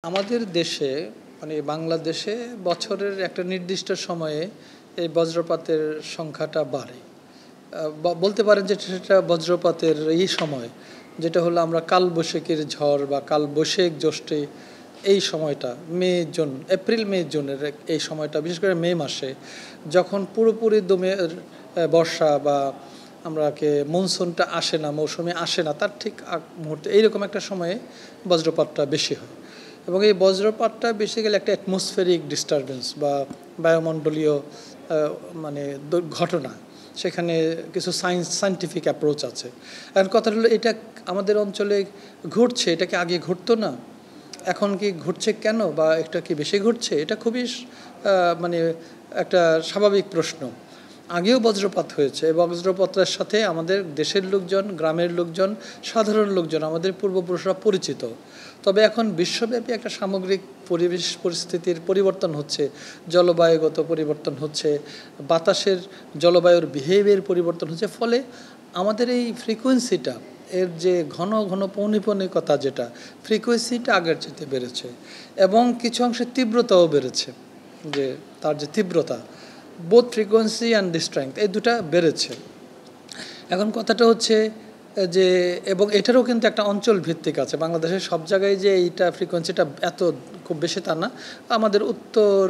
আমাদের দেশে মানে বাংলাদেশে বছরের একটা নির্দিষ্ট সময়ে এই বজ্রপাতের সংখ্যাটা বাড়ে। বলতে পারেন যে সেটা বজ্রপাতের এই সময় যেটা হলো আমরা কালবৈশাখীর ঝড় বা কালবৈশাখ জ্যৈষ্ঠী এই সময়টা মে জুন এপ্রিল মে জুনের এই সময়টা বিশেষ করে মে মাসে যখন পুরোপুরি দমে বর্ষা বা আমরাকে মনসুনটা আসে না, মৌসুমে আসে না, তার ঠিক আগ মুহূর্তে এইরকম একটা সময়ে বজ্রপাতটা বেশি হয়। এবং এই বজ্রপাতটা বেসিক্যালি একটা অ্যাটমসফেরিক ডিস্টারবেন্স বা বায়ুমণ্ডলীয় মানে ঘটনা। সেখানে কিছু সায়েন্টিফিক অ্যাপ্রোচ আছে। এখন কথা হলো এটা আমাদের অঞ্চলে ঘটছে, এটা কি আগে ঘটতো না, এখন কি ঘটছে কেন, বা এটা কি বেশি ঘটছে? এটা খুবই মানে একটা স্বাভাবিক প্রশ্ন। আগেও বজ্রপাত হয়েছে এবং বজ্রপাতের সাথে আমাদের দেশের লোকজন, গ্রামের লোকজন, সাধারণ লোকজন, আমাদের পূর্বপুরুষরা পরিচিত। তবে এখন বিশ্বব্যাপী একটা সামগ্রিক পরিবেশ পরিস্থিতির পরিবর্তন হচ্ছে, জলবায়ুগত পরিবর্তন হচ্ছে, বাতাসের জলবায়ুর বিহেভিয়ার পরিবর্তন হচ্ছে। ফলে আমাদের এই ফ্রিকোয়েন্সিটা, এর যে ঘন ঘন পৌনিপনিকতা, যেটা ফ্রিকোয়েন্সিটা আগের চেয়ে বেড়েছে এবং কিছু অংশে তীব্রতাও বেড়েছে। যে তার যে তীব্রতা, both frequency and the strength, এই দুটা বেড়েছে। এখন কথাটা হচ্ছে যে, এবং এটারও কিন্তু একটা অঞ্চল ভিত্তিক আছে। বাংলাদেশের সব জায়গায় যে এইটা ফ্রিকোয়েন্সিটা এত খুব বেশি তা না। আমাদের উত্তর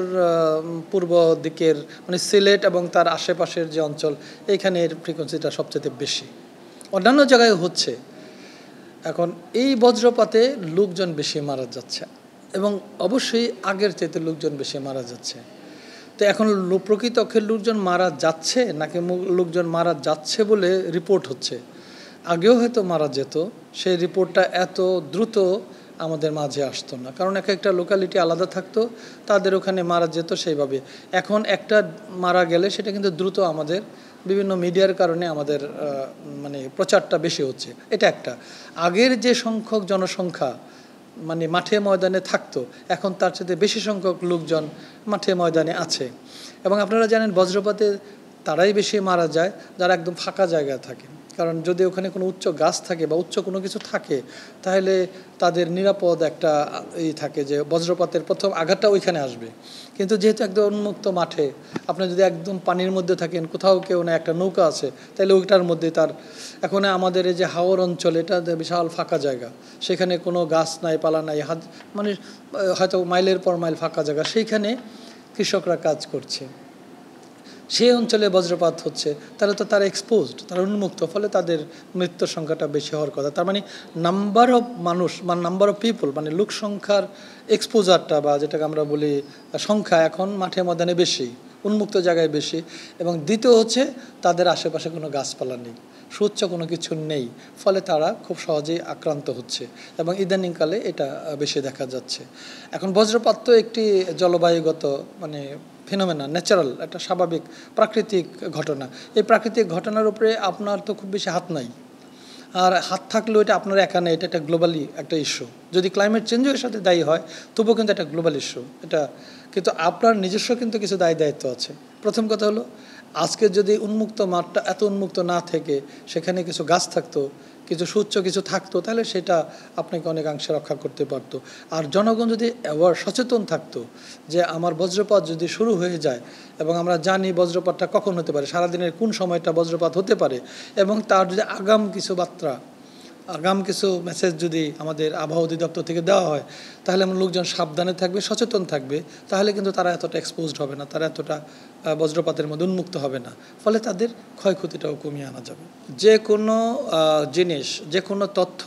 পূর্ব দিকের মানে সিলেট এবং তার আশেপাশের যে অঞ্চল, এইখানে এর ফ্রিকোয়েন্সিটা সবচেয়ে বেশি। অন্যান্য জায়গায় হচ্ছে। এখন এই বজ্রপাতে লোকজন বেশি মারা যাচ্ছে এবং অবশ্যই আগের চাইতে লোকজন বেশি মারা যাচ্ছে। তো এখন প্রকৃত অক্ষের লোকজন মারা যাচ্ছে নাকি লোকজন মারা যাচ্ছে বলে রিপোর্ট হচ্ছে। আগেও হয়তো মারা যেত, সেই রিপোর্টটা এত দ্রুত আমাদের মাঝে আসতো না, কারণ এক একটা লোকালিটি আলাদা থাকতো, তাদের ওখানে মারা যেত সেইভাবে। এখন একটা মারা গেলে সেটা কিন্তু দ্রুত আমাদের বিভিন্ন মিডিয়ার কারণে আমাদের মানে প্রচারটা বেশি হচ্ছে। এটা একটা। আগের যে সংখ্যক জনসংখ্যা মানে মাঠে ময়দানে থাকতো, এখন তার সাথে বেশি সংখ্যক লোকজন মাঠে ময়দানে আছে। এবং আপনারা জানেন বজ্রপাতে তারাই বেশি মারা যায় যারা একদম ফাঁকা জায়গায় থাকে, কারণ যদি ওখানে কোনো উচ্চ গাছ থাকে বা উচ্চ কোনো কিছু থাকে, তাহলে তাদের নিরাপদ একটা থাকে যে বজ্রপাতের প্রথম আঘাতটা ওইখানে আসবে। কিন্তু যেহেতু একদম উন্মুক্ত মাঠে, আপনি যদি একদম পানির মধ্যে থাকেন, কোথাও কেউ না একটা নৌকা আছে, তাহলে ওইটার মধ্যে তার এখন আমাদের এই যে হাওর অঞ্চল, এটা বিশাল ফাঁকা জায়গা, সেখানে কোনো গাছ নাই, পালা নাই, মানে হয়তো মাইলের পর মাইল ফাঁকা জায়গা, সেইখানে কৃষকরা কাজ করছে, সেই অঞ্চলে বজ্রপাত হচ্ছে, তাহলে তো তারা এক্সপোজড, তারা উন্মুক্ত, ফলে তাদের মৃত্যুর সংখ্যাটা বেশি হওয়ার কথা। তার মানে নাম্বার অফ মানুষ বা নাম্বার অফ পিপল, মানে লোক সংখ্যার এক্সপোজারটা বা যেটাকে আমরা বলি সংখ্যা, এখন মাঠে ময়দানে বেশি, উন্মুক্ত জায়গায় বেশি। এবং দ্বিতীয় হচ্ছে তাদের আশেপাশে কোনো গাছপালা নেই, সুউচ্চ কোনো কিছু নেই, ফলে তারা খুব সহজেই আক্রান্ত হচ্ছে এবং ইদানিংকালে এটা বেশি দেখা যাচ্ছে। এখন বজ্রপাত তো একটি জলবায়ুগত মানে ফিনোমেনা, ন্যাচারাল একটা স্বাভাবিক প্রাকৃতিক ঘটনা। এই প্রাকৃতিক ঘটনার উপরে আপনার তো খুব বেশি হাত নাই, আর হাত থাকলেও এটা আপনার একা নেই, এটা একটা গ্লোবালি একটা ইস্যু। যদি ক্লাইমেট চেঞ্জের সাথে দায়ী হয় তবুও কিন্তু একটা গ্লোবাল ইস্যু এটা, কিন্তু আপনার নিজস্ব কিন্তু কিছু দায়িত্ব আছে। প্রথম কথা হলো, আজকে যদি উন্মুক্ত মাঠটা এত উন্মুক্ত না থেকে সেখানে কিছু গাছ থাকতো, কিছু সুউচ্চ কিছু থাকতো, তাহলে সেটা আপনাকে অনেকাংশে রক্ষা করতে পারতো। আর জনগণ যদি সচেতন থাকতো যে আমার বজ্রপাত যদি শুরু হয়ে যায়, এবং আমরা জানি বজ্রপাতটা কখন হতে পারে, সারাদিনের কোন সময়টা বজ্রপাত হতে পারে, এবং তার যদি আগাম কিছু মেসেজ যদি আমাদের আবহাওয়া অধিদপ্তর থেকে দেওয়া হয়, তাহলে আমার লোকজন সাবধানে থাকবে, সচেতন থাকবে, তাহলে কিন্তু তারা এতটা এক্সপোজড হবে না, তারা এতটা বজ্রপাতের মধ্যে উন্মুক্ত হবে না, ফলে তাদের ক্ষয়ক্ষতিটাও কমিয়ে আনা যাবে। যে কোনো জিনিস, যে কোনো তথ্য,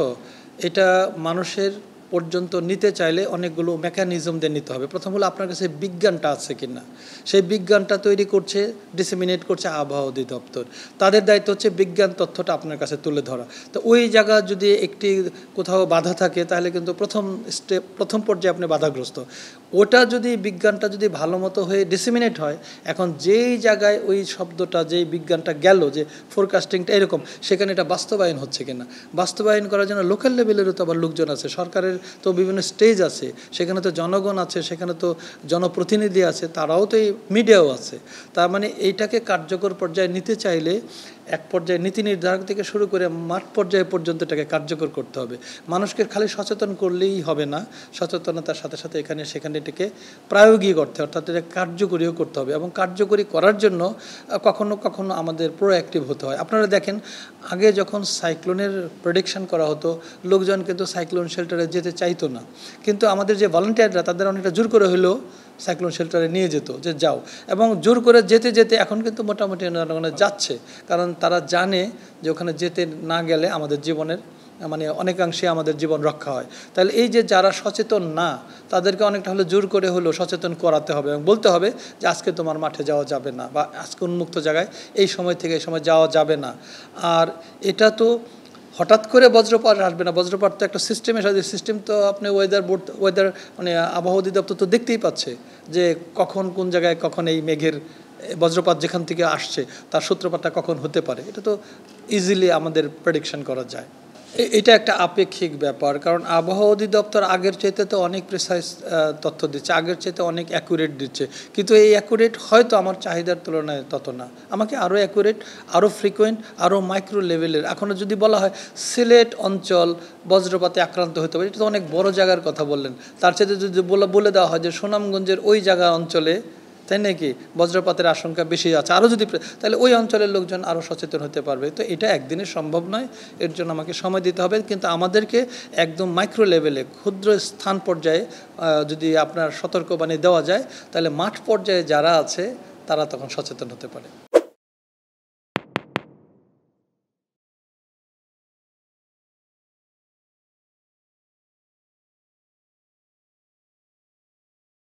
এটা মানুষের পর্যন্ত নিতে চাইলে অনেকগুলো মেকানিজম দিয়ে নিতে হবে। প্রথম হলো আপনার কাছে বিজ্ঞানটা আছে কি না, সেই বিজ্ঞানটা তৈরি করছে, ডিসেমিনেট করছে আবহাওয়া অধিদপ্তর। তাদের দায়িত্ব হচ্ছে বিজ্ঞান তথ্যটা আপনার কাছে তুলে ধরা। তো ওই জায়গা যদি একটি কোথাও বাধা থাকে, তাহলে কিন্তু প্রথম পর্যায়ে আপনি বাধাগ্রস্ত। ওটা যদি বিজ্ঞানটা যদি ভালো মতো হয়ে ডিসেমিনেট হয়, এখন যেই জায়গায় ওই শব্দটা, যেই বিজ্ঞানটা গেল, যে ফোরকাস্টিংটা এরকম, সেখানে এটা বাস্তবায়ন হচ্ছে কিনা, বাস্তবায়ন করার জন্য লোকাল লেভেলেরও তো আবার লোকজন আছে, সরকারের তো বিভিন্ন স্টেজ আছে, সেখানে তো জনগণ আছে, সেখানে তো জনপ্রতিনিধি আছে, তারাও তো এই মিডিয়াও আছে। তার মানে এইটাকে কার্যকর পর্যায়ে নিতে চাইলে এক পর্যায়ে নীতি নির্ধারক থেকে শুরু করে মাঠ পর্যায়ে পর্যন্ত এটাকে কার্যকর করতে হবে। মানুষকে খালি সচেতন করলেই হবে না, সচেতনতার সাথে সাথে এখানে সেখানে এটাকে প্রায়োগিক অর্থে অর্থাৎ এটা কার্যকরীও করতে হবে এবং কার্যকরী করার জন্য কখনো কখনো আমাদের প্রোঅ্যাক্টিভ হতে হয়। আপনারা দেখেন আগে যখন সাইক্লোনের প্রেডিকশন করা হতো লোকজন কিন্তু সাইক্লোন শেল্টারে যেতে চাইতো না, কিন্তু আমাদের যে ভলান্টিয়াররা তাদের অনেকটা জোর করে হলেও সাইক্লোন শেল্টারে নিয়ে যেত যে যাও, এবং জোর করে যেতে যেতে এখন কিন্তু মোটামুটি ওখানে যাচ্ছে, কারণ তারা জানে যে ওখানে যেতে না গেলে আমাদের জীবনের মানে অনেকাংশে আমাদের জীবন রক্ষা হয়। তাহলে এই যে যারা সচেতন না তাদেরকে অনেকটা হলে জোর করে হলেও সচেতন করাতে হবে এবং বলতে হবে যে আজকে তোমার মাঠে যাওয়া যাবে না বা আজকে উন্মুক্ত জায়গায় এই সময় থেকে এই সময় যাওয়া যাবে না। আর এটা তো হঠাৎ করে বজ্রপাত আসবে না, বজ্রপাত তো একটা সিস্টেমের সাথে, সিস্টেম তো আপনি ওয়েদার মানে আবহাওয়া অধিদপ্তর তো দেখতেই পাচ্ছে যে কখন কোন জায়গায় কখন এই মেঘের বজ্রপাত যেখান থেকে আসছে তার সূত্রপাতটা কখন হতে পারে, এটা তো ইজিলি আমাদের প্রেডিকশন করা যায়। এটা একটা আপেক্ষিক ব্যাপার, কারণ আবহাওয়া অধিদপ্তর আগের চাইতে তো অনেক প্রিসাইজ তথ্য দিচ্ছে, আগের চাইতে অনেক অ্যাকুরেট দিচ্ছে, কিন্তু এই অ্যাকুরেট হয়তো আমার চাহিদার তুলনায় তত না। আমাকে আরও অ্যাকুরেট, আরও ফ্রিকোয়েন্ট, আরও মাইক্রো লেভেলের, এখনও যদি বলা হয় সিলেট অঞ্চল বজ্রপাতে আক্রান্ত হতে পারে, এটা তো অনেক বড় জায়গার কথা বললেন, তার চাইতে যদি বলে দেওয়া হয় যে সুনামগঞ্জের ওই জায়গা অঞ্চলে তাই নাকি বজ্রপাতের আশঙ্কা বেশি আছে, আরও যদি, তাহলে ওই অঞ্চলের লোকজন আরও সচেতন হতে পারবে। তো এটা একদিনে সম্ভব নয়, এর জন্য আমাকে সময় দিতে হবে, কিন্তু আমাদেরকে একদম মাইক্রো লেভেলে ক্ষুদ্র স্থান পর্যায়ে যদি আপনার সতর্কবাণী দেওয়া যায় তাহলে মাঠ পর্যায়ে যারা আছে তারা তখন সচেতন হতে পারে।